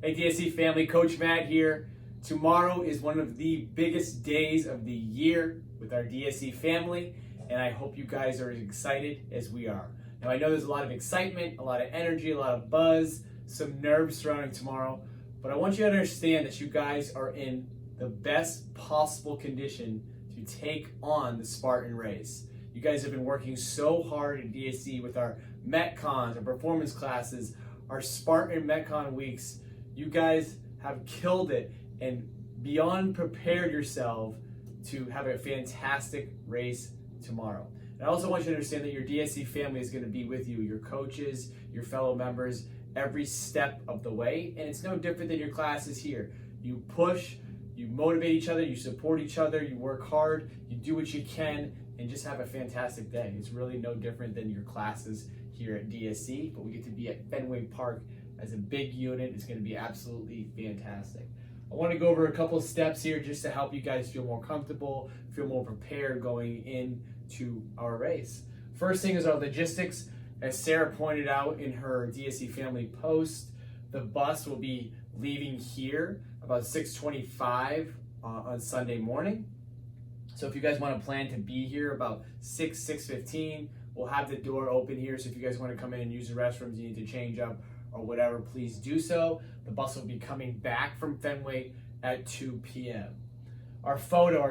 Hey DSC family, Coach Matt here. Tomorrow is one of the biggest days of the year with our DSC family, and I hope you guys are as excited as we are. Now I know there's a lot of excitement, a lot of energy, a lot of buzz, some nerves surrounding tomorrow, but I want you to understand that you guys are in the best possible condition to take on the Spartan race. You guys have been working so hard in DSC with our Metcons, our performance classes, our Spartan Metcon weeks. You guys have killed it and beyond prepared yourself to have a fantastic race tomorrow. And I also want you to understand that your DSC family is going to be with you, your coaches, your fellow members, every step of the way. And it's no different than your classes here. You push, you motivate each other, you support each other, you work hard, you do what you can, and just have a fantastic day. It's really no different than your classes here at DSC, but we get to be at Fenway Park as a big unit. It's going to be absolutely fantastic. I want to go over a couple steps here just to help you guys feel more comfortable, feel more prepared going into our race. First thing is our logistics. As Sarah pointed out in her DSC family post, the bus will be leaving here about 6:25 on Sunday morning. So if you guys want to plan to be here about 6:15, we'll have the door open here. So if you guys want to come in and use the restrooms, you need to change up or whatever, please do so. The bus will be coming back from Fenway at 2 p.m. Our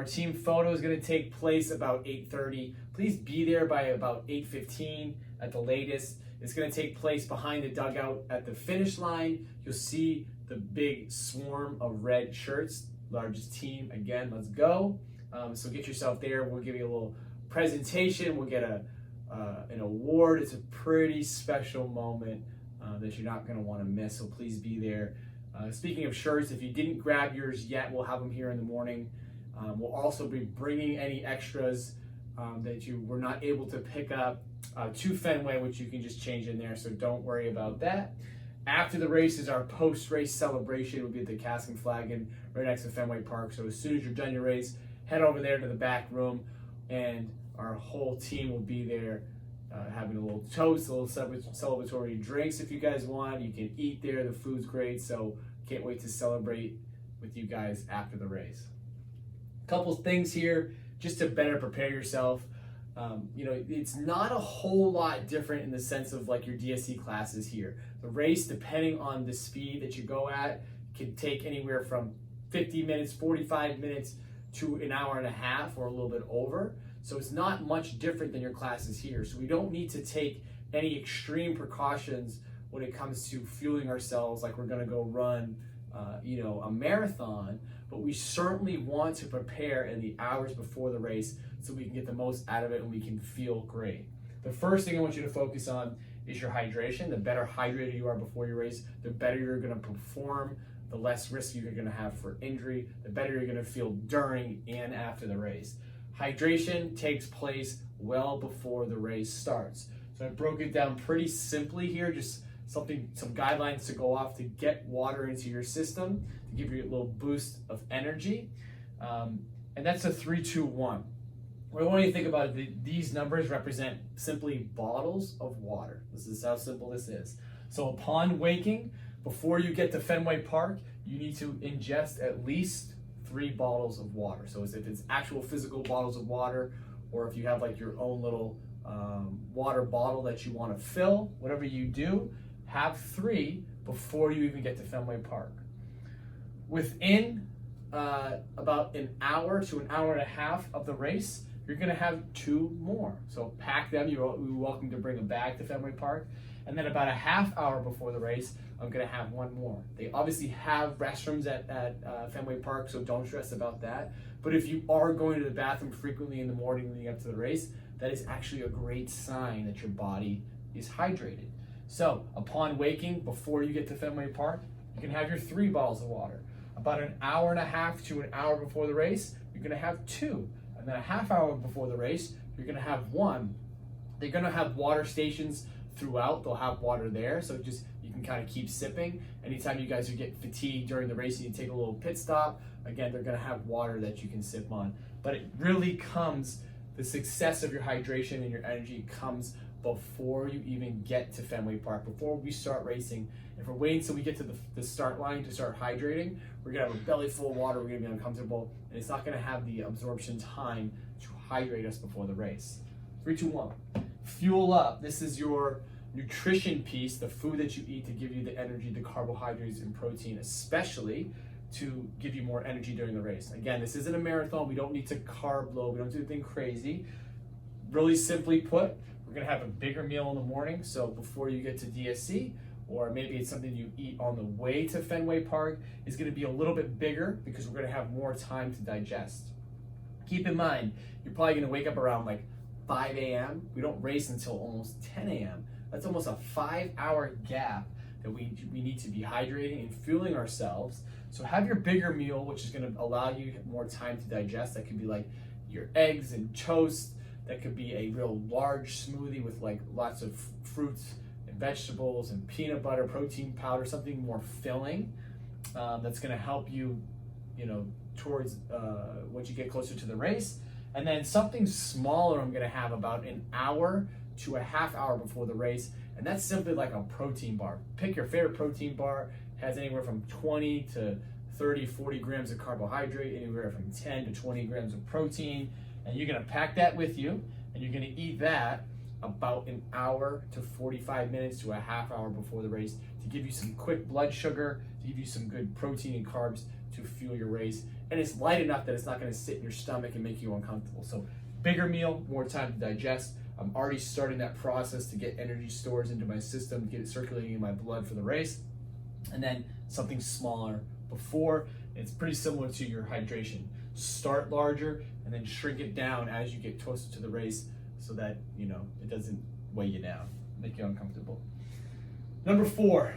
team photo is going to take place about 8:30. Please be there by about 8:15 at the latest. It's going to take place behind the dugout at the finish line. You'll see the big swarm of red shirts. Largest team, again, let's go. So get yourself there. We'll give you a little presentation. We'll get an award. It's a pretty special moment that you're not going to want to miss, so please be there. Speaking of shirts, if you didn't grab yours yet, we'll have them here in the morning. We'll also be bringing any extras that you were not able to pick up to Fenway, which you can just change in there, so don't worry about that. After the race is our post-race celebration. We'll be at the Cask and Flagon right next to Fenway Park, so as soon as you're done your race, head over there to the back room, and our whole team will be there having a little toast, a little celebratory drinks if you guys want. You can eat there. The food's great, so can't wait to celebrate with you guys after the race. A couple things here just to better prepare yourself. It's not a whole lot different in the sense of like your DSC classes here. The race, depending on the speed that you go at, can take anywhere from 50 minutes, 45 minutes to an hour and a half or a little bit over. So it's not much different than your classes here. So we don't need to take any extreme precautions when it comes to fueling ourselves like we're gonna go run a marathon, but we certainly want to prepare in the hours before the race so we can get the most out of it and we can feel great. The first thing I want you to focus on is your hydration. The better hydrated you are before your race, the better you're gonna perform, the less risk you're gonna have for injury, the better you're gonna feel during and after the race. Hydration takes place well before the race starts. So I broke it down pretty simply here, just some guidelines to go off to get water into your system, to give you a little boost of energy. And that's a 3-2-1. What I want you to think about is these numbers represent simply bottles of water. This is how simple this is. So upon waking, before you get to Fenway Park, you need to ingest at least 3 bottles of water. So if it's actual physical bottles of water, or if you have like your own little water bottle that you want to fill, whatever you do, have 3 before you even get to Fenway Park. Within about an hour to an hour and a half of the race, you're going to have 2 more. So pack them. You're welcome to bring a bag to Fenway Park. And then about a half hour before the race, I'm going to have 1 more. They obviously have restrooms at Fenway Park, so don't stress about that. But if you are going to the bathroom frequently in the morning leading up to the race, that is actually a great sign that your body is hydrated. So upon waking, before you get to Fenway Park, you can have your 3 bottles of water. About an hour and a half to an hour before the race, you're going to have 2. And then a half hour before the race, you're going to have 1. They're going to have water stations throughout. They'll have water there, so you can kind of keep sipping. Anytime you guys are getting fatigued during the race, you take a little pit stop. Again, they're going to have water that you can sip on. But it really the success of your hydration and your energy comes before you even get to Fenway Park, before we start racing. If we're waiting until we get to the start line to start hydrating, we're gonna have a belly full of water, we're gonna be uncomfortable, and it's not gonna have the absorption time to hydrate us before the race. 3, 2, 1. Fuel up. This is your nutrition piece, the food that you eat to give you the energy, the carbohydrates and protein, especially to give you more energy during the race. Again, this isn't a marathon. We don't need to carb load. We don't do anything crazy. Really simply put, we're gonna have a bigger meal in the morning. So before you get to DSC, or maybe it's something you eat on the way to Fenway Park, is gonna be a little bit bigger because we're gonna have more time to digest. Keep in mind, you're probably gonna wake up around like 5 a.m. We don't race until almost 10 a.m. That's almost a 5-hour gap that we need to be hydrating and fueling ourselves. So have your bigger meal, which is gonna allow you more time to digest. That could be like your eggs and toast. That could be a real large smoothie with like lots of fruits and vegetables and peanut butter, protein powder, something more filling that's gonna help you, towards once you get closer to the race. And then something smaller I'm gonna have about an hour to a half hour before the race, and that's simply like a protein bar. Pick your favorite protein bar. It has anywhere from 20 to 30, 40 grams of carbohydrate, anywhere from 10 to 20 grams of protein, and you're gonna pack that with you, and you're gonna eat that about an hour to 45 minutes to a half hour before the race to give you some quick blood sugar, to give you some good protein and carbs to fuel your race. And it's light enough that it's not gonna sit in your stomach and make you uncomfortable. So bigger meal, more time to digest. I'm already starting that process to get energy stores into my system, get it circulating in my blood for the race. And then something smaller before. It's pretty similar to your hydration. Start larger and then shrink it down as you get closer to the race so that, it doesn't weigh you down, make you uncomfortable. Number 4,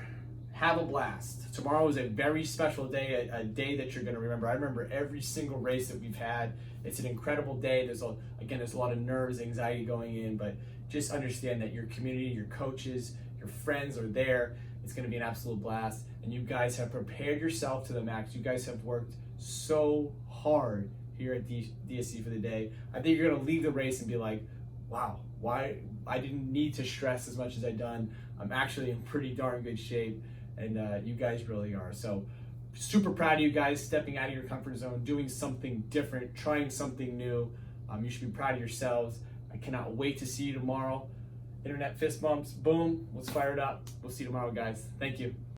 have a blast. Tomorrow is a very special day, a day that you're gonna remember. I remember every single race that we've had. It's an incredible day. There's a lot of nerves, anxiety going in, but just understand that your community, your coaches, your friends are there. It's gonna be an absolute blast. And you guys have prepared yourself to the max. You guys have worked so hard here at DSC for the day. I think you're gonna leave the race and be like, wow, why I didn't need to stress as much as I've done. I'm actually in pretty darn good shape, and you guys really are. So super proud of you guys stepping out of your comfort zone, doing something different, trying something new. You should be proud of yourselves. I cannot wait to see you tomorrow. Internet fist bumps, boom, let's fire it up. We'll see you tomorrow, guys. Thank you.